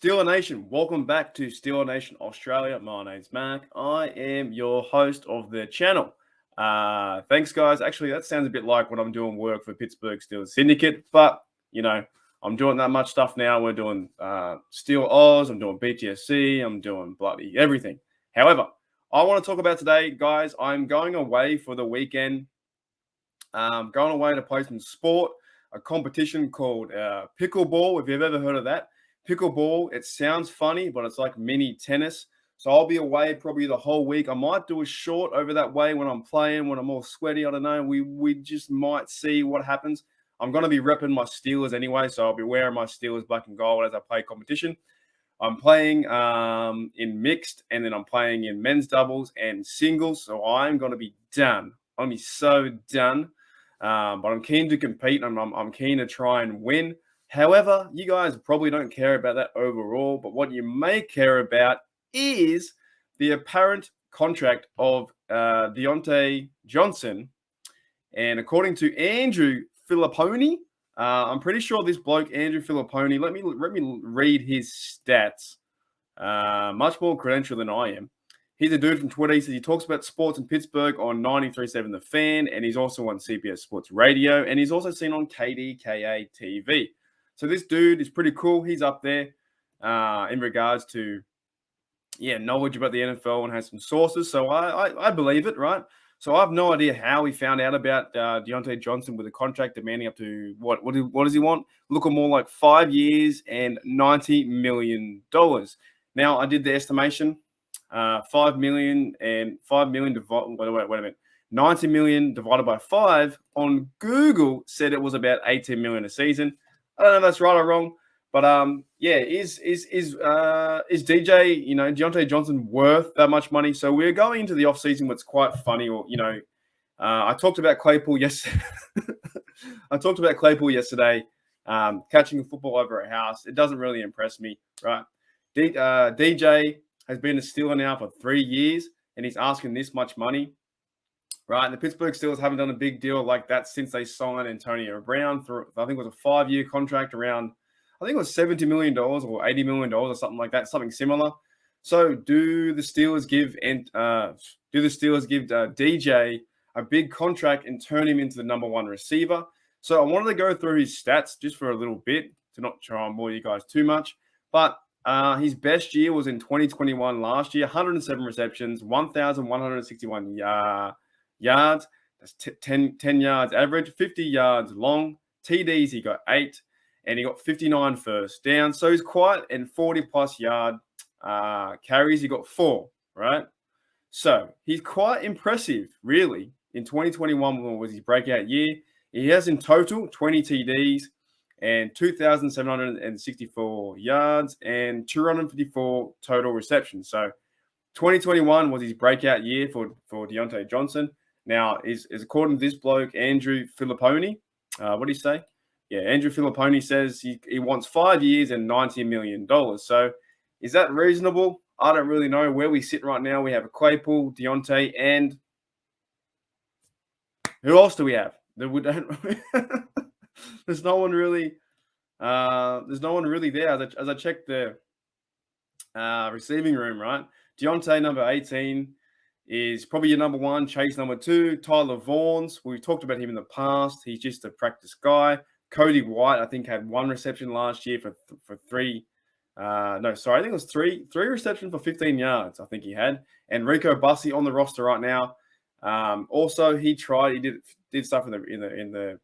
Steeler Nation, welcome back to Steeler Nation Australia. My name's Mark. I am your host of the channel. Thanks, guys. Actually, that sounds a bit like when I'm doing work for Pittsburgh Steelers Syndicate, but, I'm doing that much stuff now. We're doing Steel Oz, I'm doing BTSC, I'm doing bloody everything. However, I want to talk about today, guys, I'm going away for the weekend. Going away to play some sport, a competition called Pickleball, if you've ever heard of that. Pickleball, it sounds funny, but it's like mini tennis. So I'll be away probably the whole week. I might do a short over that way when I'm playing, when I'm all sweaty. I don't know. We just might see what happens. I'm going to be repping my Steelers anyway, so I'll be wearing my Steelers black and gold as I play competition. I'm playing in mixed, and then I'm playing in men's doubles and singles. So I'm going to be done. I'm going to be so done. But I'm keen to compete, and I'm keen to try and win. However, you guys probably don't care about that overall, but what you may care about is the apparent contract of Diontae Johnson. And according to Andrew Filipponi, I'm pretty sure this bloke, Andrew Filipponi, let me read his stats. Much more credential than I am. He's a dude from Twitter. He says he talks about sports in Pittsburgh on 93.7 The Fan, and he's also on CBS Sports Radio, and he's also seen on KDKA TV. So this dude is pretty cool. He's up there in regards to, knowledge about the NFL and has some sources. So I believe it, right? So I have no idea how he found out about Diontae Johnson with a contract demanding up to, what does he want? Looking more like 5 years and $90 million. Now, I did the estimation. 5 million and 5 million divided, wait a minute. 90 million divided by 5 on Google said it was about 18 million a season. I don't know if that's right or wrong, but is DJ, Diontae Johnson worth that much money? So we're going into the offseason, what's quite funny, I talked about Claypool yesterday. Catching a football over a house. It doesn't really impress me, right? DJ has been a Steeler now for 3 years, and he's asking this much money. Right, and the Pittsburgh Steelers haven't done a big deal like that since they signed Antonio Brown for, I think it was a 5-year contract around, I think it was $70 million or $80 million or something like that, something similar. So do the Steelers give DJ a big contract and turn him into the number one receiver? So I wanted to go through his stats just for a little bit to not try and bore you guys too much, but his best year was in 2021 last year, 107 receptions, 1,161 yards, that's 10 yards average, 50 yards long. TDs, he got 8, and he got 59 first down. So he's quite, and 40-plus yard carries, he got 4, right? So he's quite impressive, really. In 2021 was his breakout year. He has in total 20 TDs and 2,764 yards and 254 total receptions. So 2021 was his breakout year for Diontae Johnson. Now, is according to this bloke, Andrew Filipponi, what do you say? Yeah, Andrew Filipponi says he wants 5 years and $90 million. So is that reasonable? I don't really know where we sit right now. We have a Claypool, Diontae, and who else do we have? There's no one really. There's no one really there. As I check the receiving room, right? Diontae, number 18. Is probably your number 1, Chase number 2, Tyler Vaughns. We've talked about him in the past. He's just a practice guy. Cody White, I think, had 1 reception last year for 3. I think it was 3 receptions for 15 yards. I think he had. And Rico Bussey on the roster right now. Also, he did stuff in the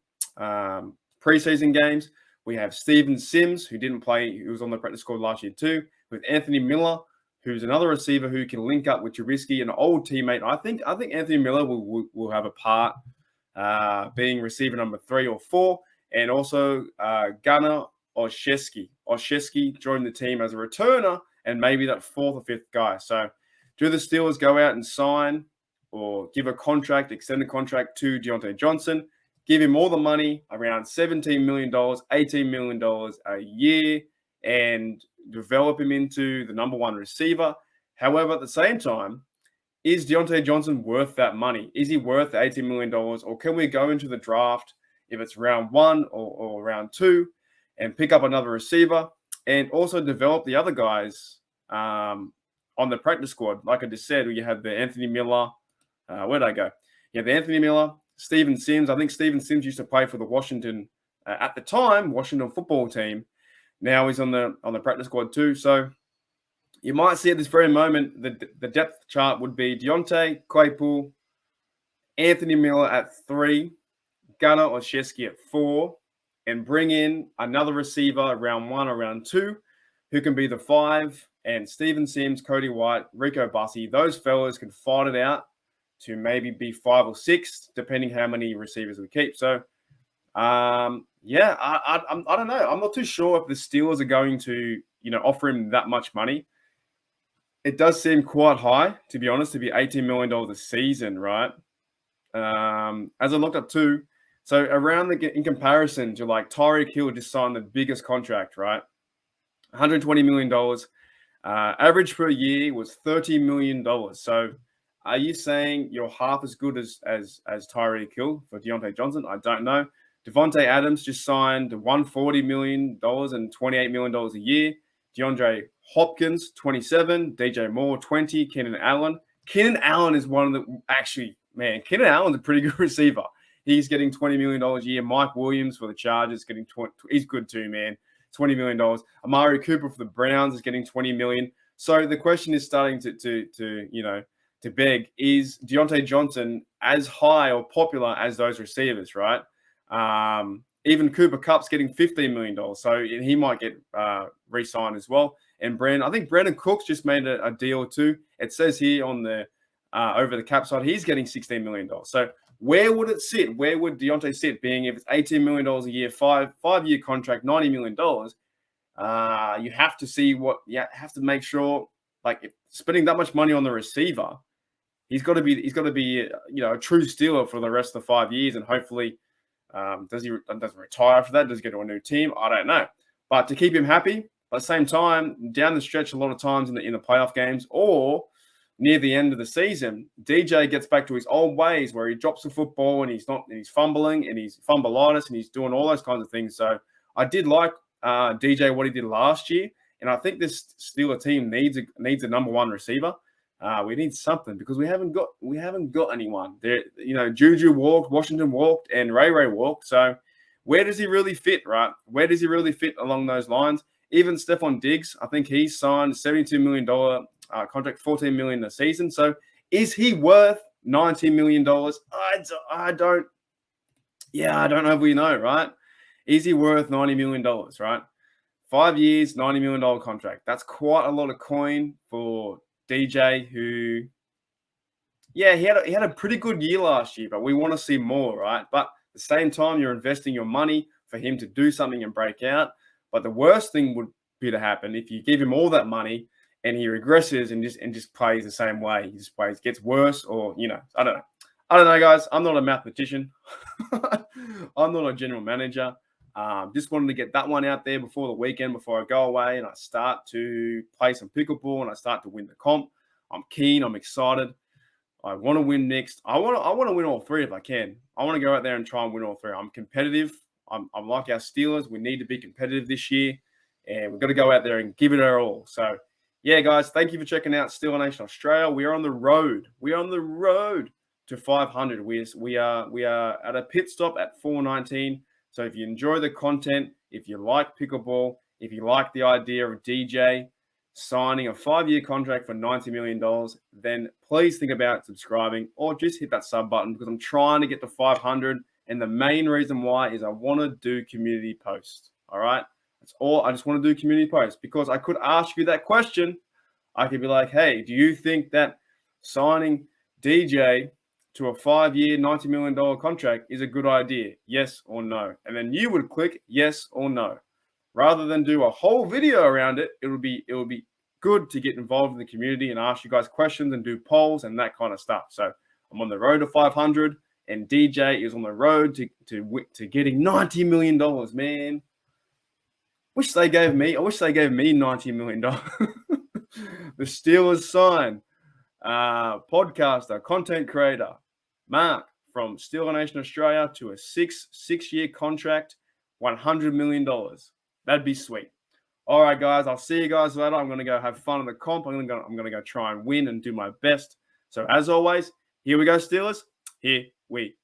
preseason games. We have Steven Sims, who didn't play, who was on the practice squad last year too. With Anthony Miller, who's another receiver who can link up with Trubisky, an old teammate. I think Anthony Miller will have a part being receiver number 3 or 4. And also Gunnar Olszewski. Olszewski joined the team as a returner and maybe that 4th or 5th guy. So do the Steelers go out and sign or give a contract, extend a contract to Diontae Johnson, give him all the money, around $17 million, $18 million a year, and develop him into the number 1 receiver? However, at the same time, is Diontae Johnson worth that money? Is he worth the $18 million? Or can we go into the draft, if it's round 1 or round 2, and pick up another receiver and also develop the other guys on the practice squad. Like I just said, you have the Anthony Miller. Where'd I go? You have the Anthony Miller, Steven Sims. I think Steven Sims used to play for the Washington at the time Washington football team. Now he's on the practice squad too. So you might see at this very moment the depth chart would be Diontae, Claypool, Anthony Miller at 3, Gunnar Olszewski at 4, and bring in another receiver round 1 or round 2 who can be the 5, and Steven Sims, Cody White, Rico Bussey. Those fellas can fight it out to maybe be 5 or 6, depending how many receivers we keep. So, I don't know. I'm not too sure if the Steelers are going to, offer him that much money. It does seem quite high, to be honest, to be $18 million a season, right? As I looked up too, so around in comparison to like Tyreek Hill just signed the biggest contract, right? $120 million. Average per year was $30 million. So are you saying you're half as good as Tyreek Hill for Diontae Johnson? I don't know. Devontae Adams just signed $140 million and $28 million a year. DeAndre Hopkins, 27. DJ Moore, 20. Keenan Allen. Keenan Allen is one of the Keenan Allen's a pretty good receiver. He's getting $20 million a year. Mike Williams for the Chargers getting he's good too, man. $20 million. Amari Cooper for the Browns is getting $20 million. So the question is starting to beg, is Diontae Johnson as high or popular as those receivers, right? Even Cooper Kupp's getting $15 million. So he might get re-signed as well. And I think Brandon Cooks just made a deal too. It says here on the over the cap side, he's getting $16 million. So where would it sit? Where would Diontae sit? Being if it's $18 million a year, five-year contract, $90 million, you have to see have to make sure, like, if spending that much money on the receiver, he's got to be a true Steeler for the rest of the 5 years, and hopefully does he retire after that? Does he go to a new team? I don't know. But to keep him happy, at the same time, down the stretch, a lot of times in the playoff games or near the end of the season, DJ gets back to his old ways where he drops the football and he's fumbling and he's fumbleitis and he's doing all those kinds of things. So I did like DJ what he did last year, and I think this Steeler team needs a number one receiver. We need something because we haven't got anyone. There, Juju walked, Washington walked, and Ray walked. So where does he really fit, right? Where does he really fit along those lines? Even Stephon Diggs, I think he signed $72 million contract, $14 million a season. So is he worth $90 million? I don't know if we know, right? Is he worth $90 million, right? 5 years, $90 million contract. That's quite a lot of coin for DJ, who, he had a pretty good year last year, but we want to see more, right? But at the same time, you're investing your money for him to do something and break out. But the worst thing would be to happen if you give him all that money and he regresses and just plays the same way. He just gets worse, or I don't know, guys. I'm not a mathematician. I'm not a general manager. Just wanted to get that one out there before the weekend, before I go away and I start to play some pickleball and I start to win the comp. I'm keen. I'm excited. I want to win next. I want to win all three if I can. I want to go out there and try and win all three. I'm competitive. I'm like our Steelers. We need to be competitive this year, and we've got to go out there and give it our all. So, yeah, guys, thank you for checking out Steeler Nation Australia. We are on the road. We are on the road to 500. We are at a pit stop at 419. So if you enjoy the content, if you like pickleball, if you like the idea of DJ signing a 5-year contract for $90 million, then please think about subscribing or just hit that sub button, because I'm trying to get to 500. And the main reason why is I want to do community posts. All right. That's all. I just want to do community posts because I could ask you that question. I could be like, hey, do you think that signing DJ to a 5-year, $90 million contract is a good idea? Yes or no? And then you would click yes or no. Rather than do a whole video around it, it would be good to get involved in the community and ask you guys questions and do polls and that kind of stuff. So I'm on the road to 500. And DJ is on the road to getting $90 million, man. I wish they gave me $90 million. The Steelers sign podcaster, content creator, Mark from Steeler Nation Australia to a six-year contract, $100 million. That'd be sweet. All right, guys. I'll see you guys later. I'm going to go have fun in the comp. I'm going to go try and win and do my best. So as always, here we go, Steelers. Here we